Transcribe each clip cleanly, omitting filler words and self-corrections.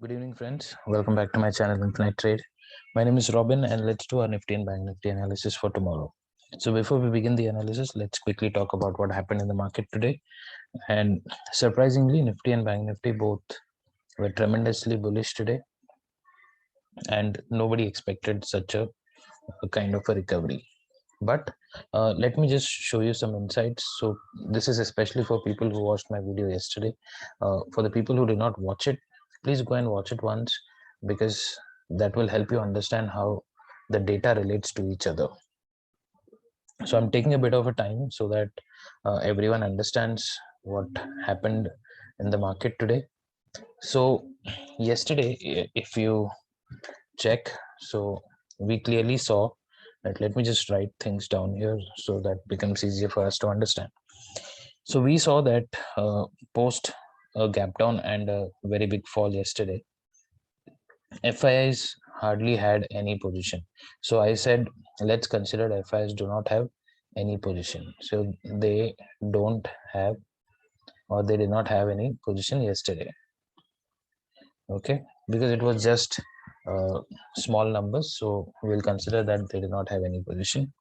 Good evening, friends. Welcome back to my channel, Intraday Trade. My name is Robin, and let's do our Nifty and Bank Nifty analysis for tomorrow. So, before we begin the analysis, let's quickly talk about what happened in the market today. And surprisingly, Nifty and Bank Nifty both were tremendously bullish today, and nobody expected such a kind of a recovery. But let me just show you some insights. So, this is especially for people who watched my video yesterday. For the people who did not watch it, please go and watch it once because that will help you understand how the data relates to each other. So I'm taking a bit of a time so that everyone understands what happened in the market today. So yesterday, if you check, so we clearly saw that. Let me just write things down here so that becomes easier for us to understand. So we saw that post a gap down and a very big fall yesterday, FIs hardly had any position. So I said, let's consider FIs do not have any position. So they don't have, or they did not have any position yesterday. Okay, because it was just small numbers. So we'll consider that they did not have any position.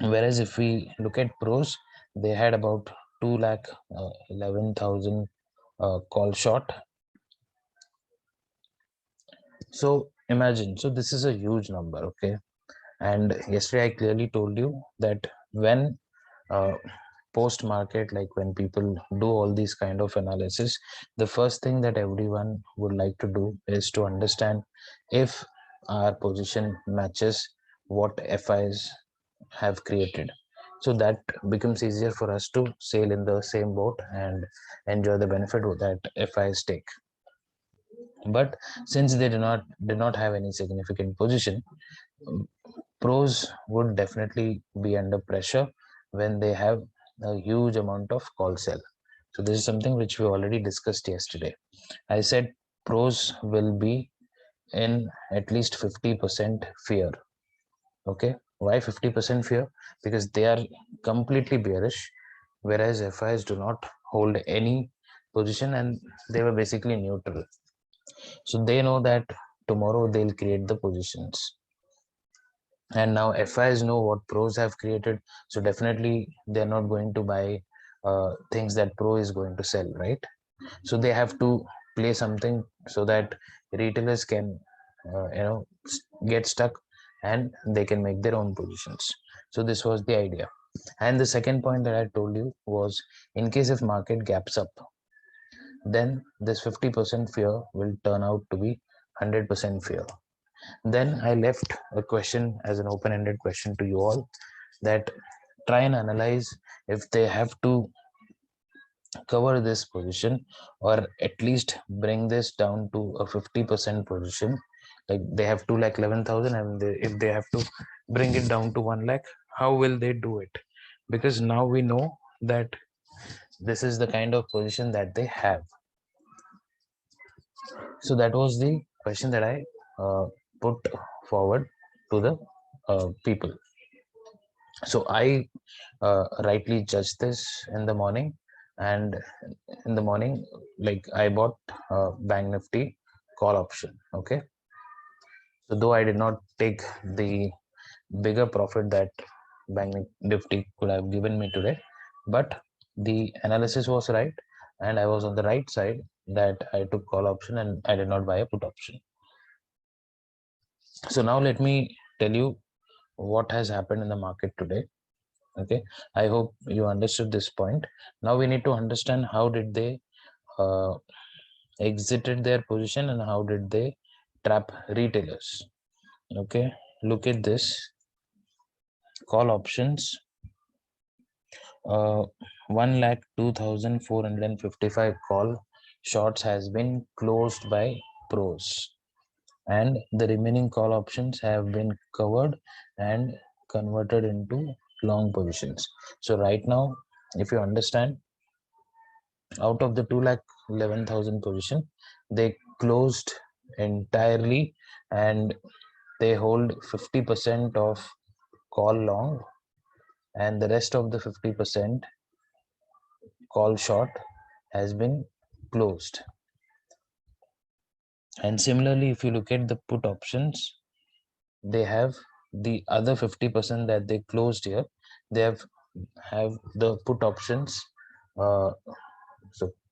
Whereas if we look at pros, they had about 2,11,000 call short. So imagine, so this is a huge number, okay? And yesterday I clearly told you that when uh, post market, like when people do all these kind of analysis, the first thing that everyone would like to do is to understand if our position matches what FIs have created. So that becomes easier for us to sail in the same boat and enjoy the benefit that FIs take. But since they did not have any significant position, pros would definitely be under pressure when they have a huge amount of call sell. So this is something which we already discussed yesterday. I said pros will be in at least 50% fear. Okay, why 50% fear? Because they are completely bearish, whereas FIs do not hold any position and they were basically neutral. So they know that tomorrow they'll create the positions, and now FIs know what pros have created, so definitely they're not going to buy things that pro is going to sell, right? So they have to play something so that retailers can get stuck and they can make their own positions. So this was the idea. And the second point that I told you was, in case if market gaps up, then this 50% fear will turn out to be 100% fear. Then I left a question as an open-ended question to you all, that try and analyze if they have to cover this position or at least bring this down to a 50% position. Like they have 2,11,000 and if they have to bring it down to 1 lakh, how will they do it? Because now we know that this is the kind of position that they have. So that was the question that I put forward to the people. So I rightly judged this in the morning, and in the morning, like I bought Bank Nifty call option. Okay, so though I did not take the bigger profit that Bank Nifty could have given me today, but the analysis was right, and I was on the right side that I took call option and I did not buy a put option. So now let me tell you what has happened in the market today. Okay, I hope you understood this point. Now we need to understand how did they uh, exited their position and how did they trap retailers. Okay, look at this. Call options, 1,02,455 call shorts has been closed by pros, and the remaining call options have been covered and converted into long positions. So right now, if you understand, out of the 2,11,000 position, they closed entirely and they hold 50% of call long, and the rest of the 50% call short has been closed. And similarly, if you look at the put options, they have the other 50% that they closed here. They have the put options, so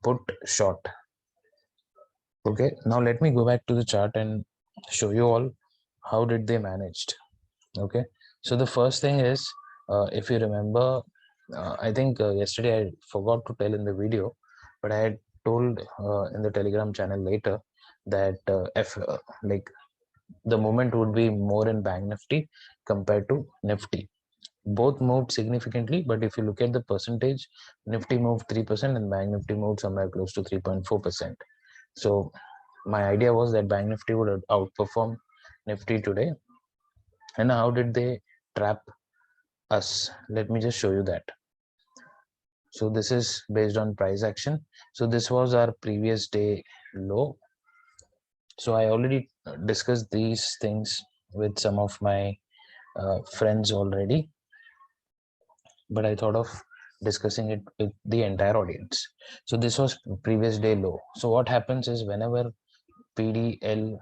put short. Okay, now let me go back to the chart and show you all how did they managed. Okay, so the first thing is, if you remember, I think yesterday I forgot to tell in the video, but I had told in the Telegram channel later that like the movement would be more in Bank Nifty compared to Nifty. Both moved significantly, but if you look at the percentage, Nifty moved 3% and Bank Nifty moved somewhere close to 3.4%. So my idea was that Bank Nifty would outperform Nifty today. And how did they trap us? Let me just show you that. So this is based on price action. So this was our previous day low. So I already discussed these things with some of my friends already, but I thought of discussing it with the entire audience. So this was previous day low. So what happens is whenever PDL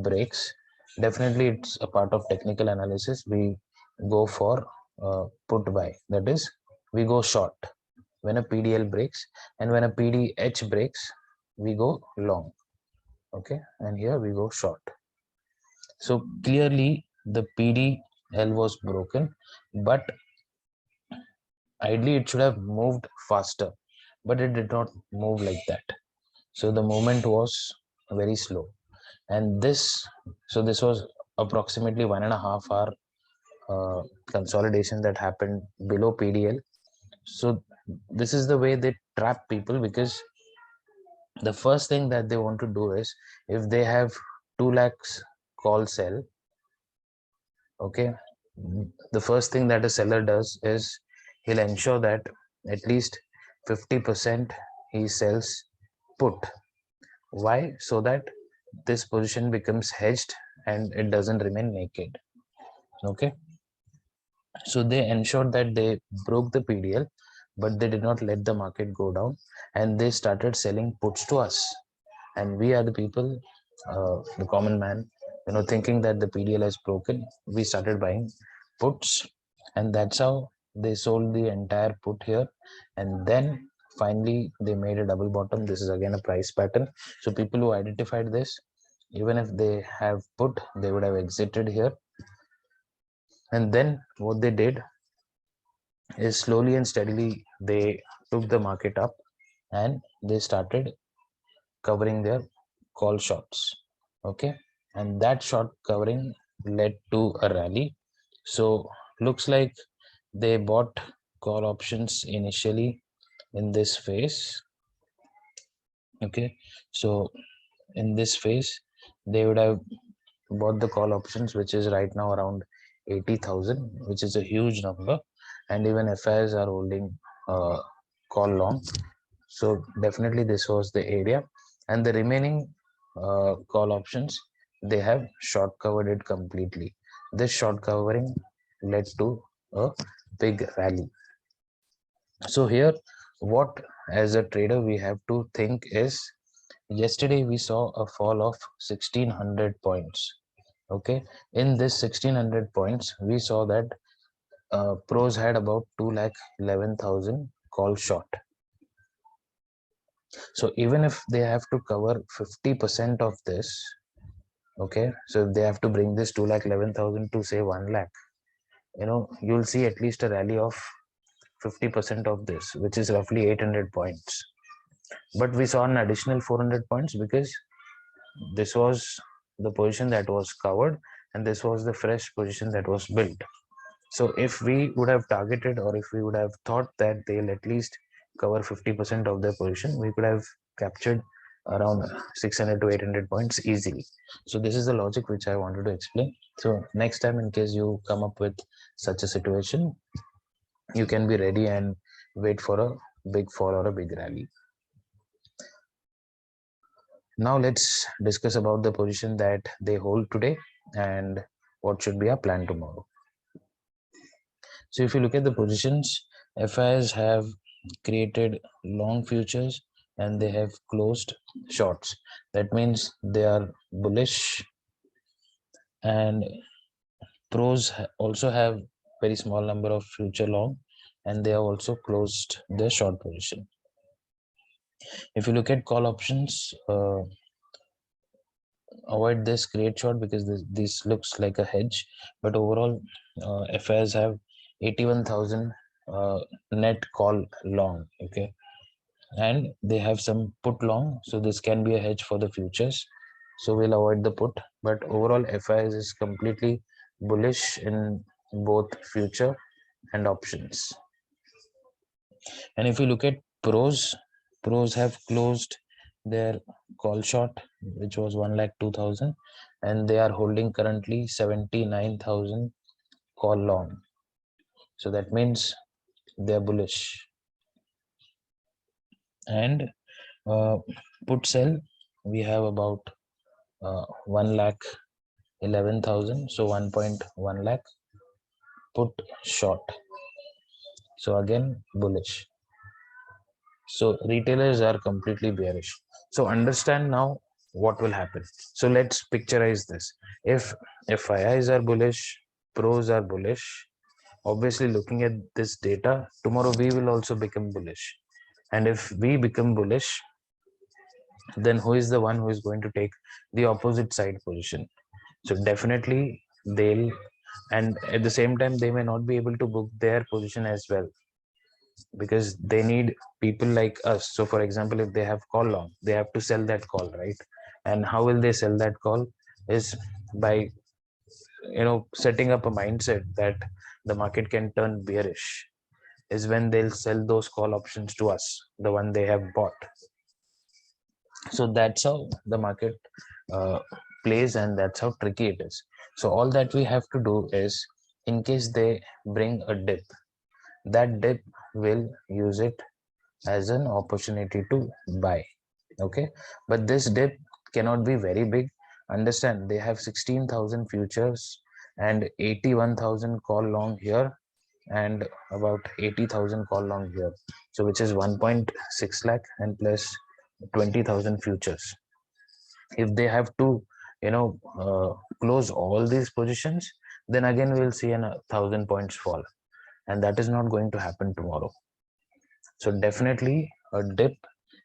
breaks, definitely it's a part of technical analysis. We go for put buy, that is we go short when a PDL breaks, and when a PDH breaks we go long. Okay, and here we go short. So clearly the PDL was broken, but ideally it should have moved faster, but it did not move like that. So the movement was very slow, and this was approximately 1.5 hour consolidation that happened below PDL. So this is the way they trap people, because the first thing that they want to do is, if they have 2 lakhs call sell, okay, the first thing that a seller does is he'll ensure that at least 50% he sells put. Why? So that this position becomes hedged and it doesn't remain naked. Okay, so they ensured that they broke the PDL, but they did not let the market go down, and they started selling puts to us. And we are the people, the common man, thinking that the PDL has broken, we started buying puts, and that's how they sold the entire put here. And then finally they made a double bottom. This is again a price pattern. So people who identified this, even if they have put, they would have exited here. And then what they did is slowly and steadily they took the market up, and they started covering their call shots. Okay, and that short covering led to a rally. So looks like they bought call options initially in this phase. Okay, so in this phase they would have bought the call options, which is right now around 80,000, which is a huge number, and even FIs are holding call long. So definitely this was the area, and the remaining call options, they have short covered it completely. This short covering led to a big rally. So here, what as a trader we have to think is, yesterday we saw a fall of 1600 points. Okay, in this 1600 points we saw that pros had about 2,11,000 call short. So even if they have to cover 50% of this, okay, so if they have to bring this 2,11,000 to say 1 lakh, you'll see at least a rally of 50% of this, which is roughly 800 points. But we saw an additional 400 points because this was the position that was covered, and this was the fresh position that was built. So if we would have targeted, or if we would have thought that they'll at least cover 50% of their position, we could have captured around 600 to 800 points easily. So this is the logic which I wanted to explain. So next time, in case you come up with such a situation, you can be ready and wait for a big fall or a big rally. Now let's discuss about the position that they hold today and what should be our plan tomorrow. So if you look at the positions, FIs have created long futures and they have closed shorts. That means they are bullish, and pros also have very small number of future long, and they have also closed their short position. If you look at call options, avoid this create short because this looks like a hedge, but overall FIs have 81,000 net call long, okay, and they have some put long, so this can be a hedge for the futures, so we'll avoid the put. But overall FIs is completely bullish in both future and options. And if you look at pros have closed their call short, which was 1,02,000, and they are holding currently 79,000 call long, so that means they are bullish. And put sell, we have about 1,11,000, so 1.1 lakh put short, so again bullish. So retailers are completely bearish. So understand now what will happen. So let's picturize this. If FIIs are bullish, pros are bullish, obviously looking at this data, tomorrow we will also become bullish. And if we become bullish, then who is the one who is going to take the opposite side position? So definitely they'll, and at the same time they may not be able to book their position as well, because they need people like us. So for example, if they have call long, they have to sell that call, right? And how will they sell that call? Is by setting up a mindset that the market can turn bearish, is when they'll sell those call options to us, the one they have bought. So that's how the market plays, and that's how tricky it is. So all that we have to do is, in case they bring a dip, that dip will use it as an opportunity to buy, okay? But this dip cannot be very big. Understand, they have 16,000 futures and 81,000 call long here, and about 80,000 call long here, so which is 1.6 lakh and plus 20,000 futures. If they have to close all these positions, then again we'll see a 1,000 points fall, and that is not going to happen tomorrow. So definitely a dip,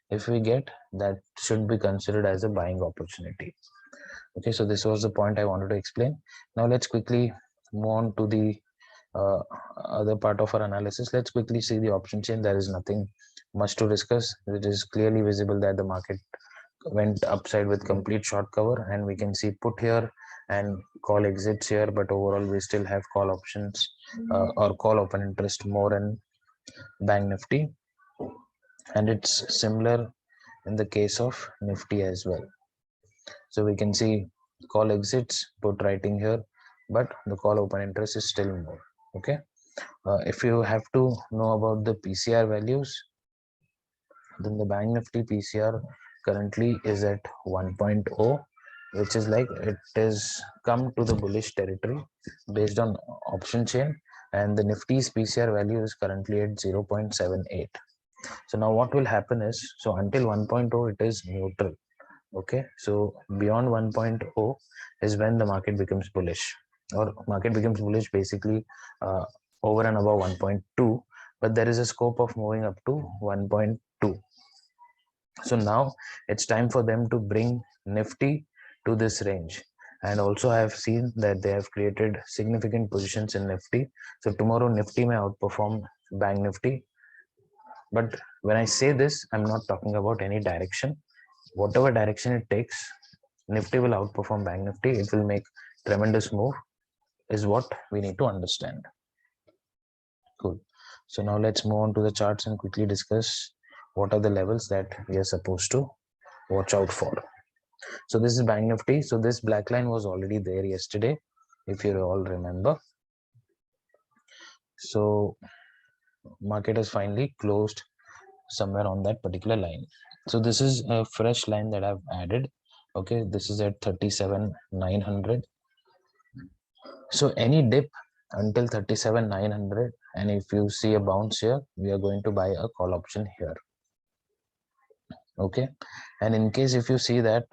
if we get, that should be considered as a buying opportunity. Okay, so this was the point I wanted to explain. Now let's quickly move on to the other part of our analysis. Let's quickly see the option chain. There is nothing much to discuss. It is clearly visible that the market went upside with complete short cover, and we can see put here and call exits here, but overall we still have call options or call open interest more in Bank Nifty, and it's similar in the case of Nifty as well. So we can see call exits, put writing here, but the call open interest is still more. Okay, if you have to know about the PCR values, then the Bank Nifty PCR currently is at 1.0, which is like it is come to the bullish territory based on option chain, and the Nifty's PCR value is currently at 0.78. So now what will happen is, so until 1.0 it is neutral. Okay, so beyond 1.0 is when the market becomes bullish, or market becomes bullish basically over and above 1.2, but there is a scope of moving up to 1.2. So now it's time for them to bring Nifty to this range. And also I have seen that they have created significant positions in Nifty. So tomorrow Nifty may outperform Bank Nifty. But when I say this, I'm not talking about any direction. Whatever direction it takes, Nifty will outperform Bank Nifty. It will make tremendous move, is what we need to understand. Cool. So now let's move on to the charts and quickly discuss what are the levels that we are supposed to watch out for. So this is Bank Nifty. So this black line was already there yesterday, if you all remember. So market has finally closed somewhere on that particular line. So this is a fresh line that I've added. Okay, this is at 37,900. So any dip until 37,900, and if you see a bounce here, we are going to buy a call option here. Okay, and in case if you see that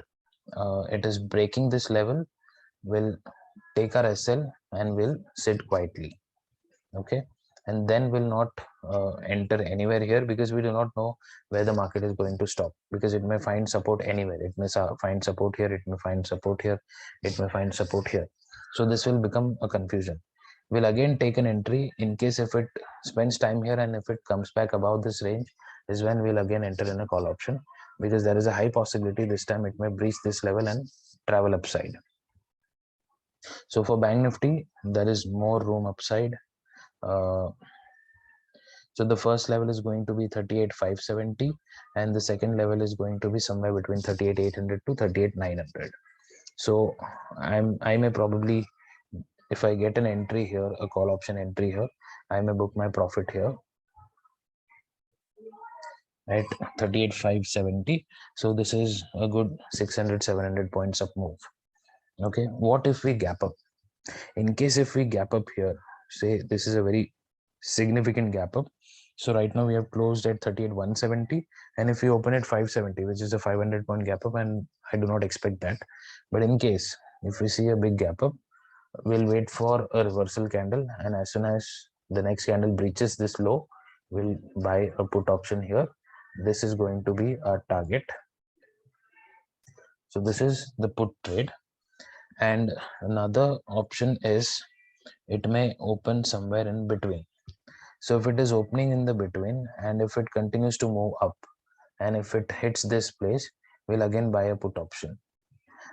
it is breaking this level, we'll take our SL and we'll sit quietly. Okay, and then we'll not enter anywhere here, because we do not know where the market is going to stop, because it may find support anywhere. It may find support here, it may find support here, it may find support here. So this will become a confusion. We'll again take an entry. In case if it spends time here and if it comes back above this range, is when we'll again enter in a call option, because there is a high possibility this time it may breach this level and travel upside. So for Bank Nifty, there is more room upside. So the first level is going to be 38,570, and the second level is going to be somewhere between 38,800 to 38,900. So I may probably, if I get an entry here, a call option entry here, I may book my profit here at 38,570. So this is a good 600-700 points up move. Okay, what if we gap up? In case if we gap up here, say this is a very significant gap up. So right now we have closed at 38,170, and if we open at 570, which is a 500 point gap up, and I do not expect that, but in case if we see a big gap up, we'll wait for a reversal candle, and as soon as the next candle breaches this low, we'll buy a put option here. This is going to be our target. So this is the put trade. And another option is it may open somewhere in between. So if it is opening in the between, and if it continues to move up, and if it hits this place, we'll again buy a put option.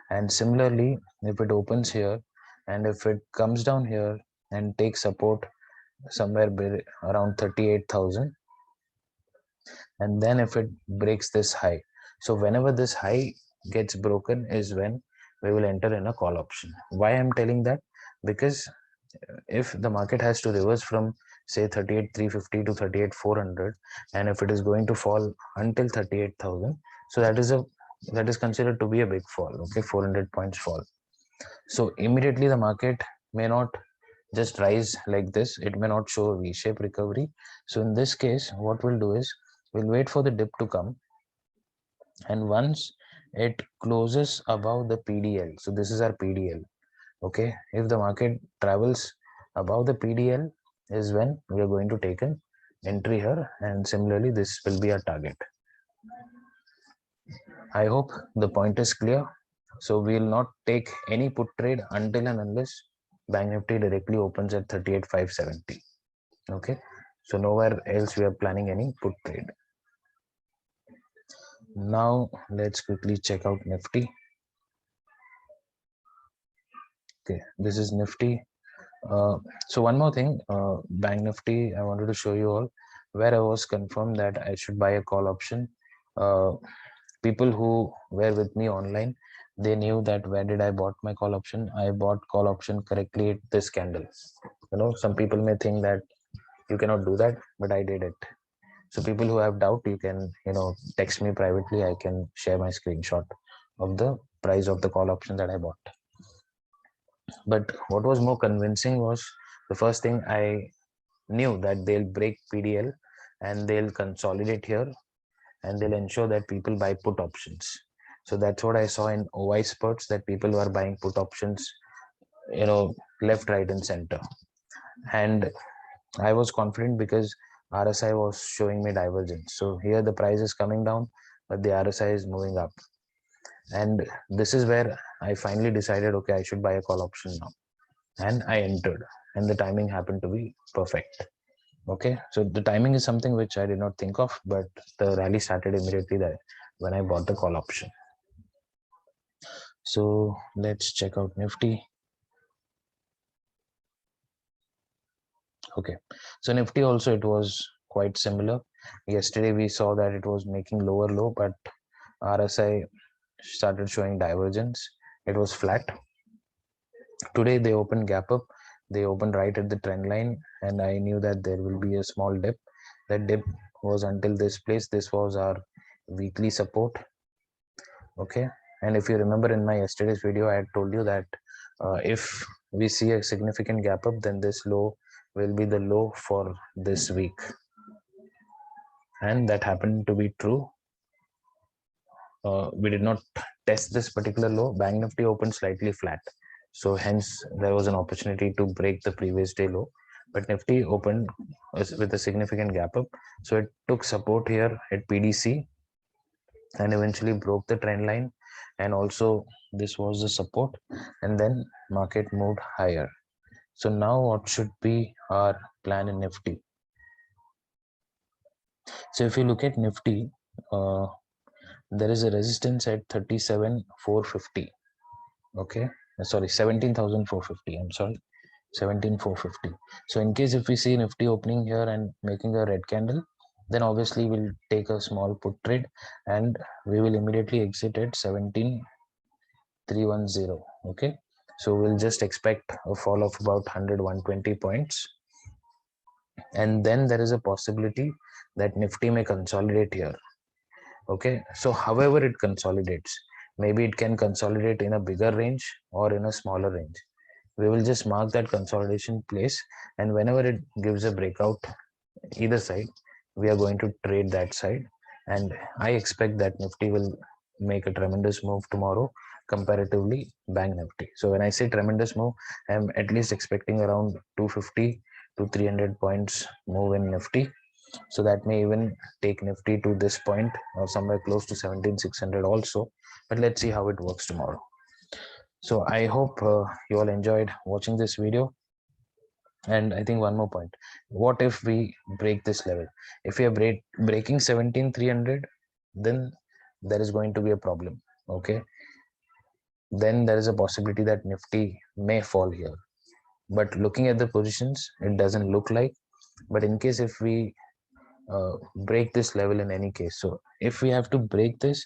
And similarly, if it opens here, and if it comes down here and takes support somewhere around 38,000, and then if it breaks this high, so whenever this high gets broken is when we will enter in a call option. Why I'm telling that? Because if the market has to reverse from say 38,350 to 38,400, and if it is going to fall until 38,000, so that is considered to be a big fall. Okay, 400 points fall. So immediately the market may not just rise like this, it may not show a V-shaped recovery. So in this case, what we'll do is we'll wait for the dip to come, and once it closes above the PDL, so this is our PDL. Okay, if the market travels above the PDL is when we are going to take an entry here, and similarly this will be our target. I hope the point is clear. So we will not take any put trade until and unless Bank Nifty directly opens at 38,570. Okay, so nowhere else we are planning any put trade. Now let's quickly check out Nifty. Okay, this is Nifty. So one more thing, Bank Nifty, I wanted to show you all where I was confirmed that I should buy a call option. People who were with me online, they knew that where did I bought my call option. I bought call option correctly at this candle. You know, some people may think that you cannot do that, but I did it. So people who have doubt, you can, you know, text me privately. I can share my screenshot of the price of the call option that I bought. But what was more convincing was the first thing I knew that they'll break PDL and they'll consolidate here, and they'll ensure that people buy put options. So that's what I saw in OI spurts, that people were buying put options, you know, left, right, and center. And I was confident because RSI was showing me divergence. So here the price is coming down, but the RSI is moving up. And this is where I finally decided, okay, I should buy a call option now. And I entered, and the timing happened to be perfect. Okay, so the timing is something which I did not think of, but the rally started immediately there when I bought the call option. So let's check out Nifty. Okay, so Nifty also, it was quite similar. Yesterday we saw that it was making lower low, but RSI started showing divergence. It was flat. Today they opened gap up. They opened right at the trend line, and I knew that there will be a small dip. That dip was until this place. This was our weekly support. Okay, and if you remember in my yesterday's video, I had told you that if we see a significant gap up, then this low will be the low for this week, and that happened to be true. we did not test this particular low. Bank Nifty opened slightly flat, so hence there was an opportunity to break the previous day low, but Nifty opened with a significant gap up, so it took support here at PDC and eventually broke the trend line, and also this was the support, and then market moved higher. So now what should be our plan in Nifty? So if you look at Nifty, there is a resistance at 37,450. Okay, sorry, 17,450. I'm sorry, 17,450. So in case if we see Nifty opening here and making a red candle, then obviously we'll take a small put trade and we will immediately exit at 17,310. Okay, so we'll just expect a fall of about 100-120 points, and then there is a possibility that Nifty may consolidate here. Okay, so however it consolidates, maybe it can consolidate in a bigger range or in a smaller range. We will just mark that consolidation place, and whenever it gives a breakout either side, we are going to trade that side. And I expect that Nifty will make a tremendous move tomorrow comparatively Bank Nifty. So when I say tremendous move, I'm at least expecting around 250 to 300 points move in Nifty. So that may even take Nifty to this point or somewhere close to 17,600 also. But let's see how it works tomorrow. So I hope you all enjoyed watching this video. And I think one more point, what if we break this level? If we are breaking 17,300, then there is going to be a problem. Okay, then there is a possibility that Nifty may fall here, but looking at the positions, it doesn't look like. But in case if we break this level in any case, so if we have to break this,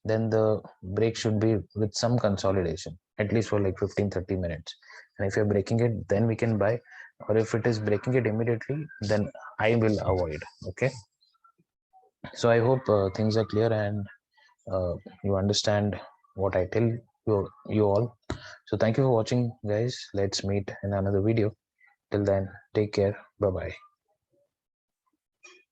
then the break should be with some consolidation, at least for like 15-30 minutes. And if you're breaking it, then we can buy, or if it is breaking it immediately, then I will avoid. Okay, so I hope things are clear and you understand what I tell you all. So thank you for watching, guys. Let's meet in another video. Till then, take care. Bye bye.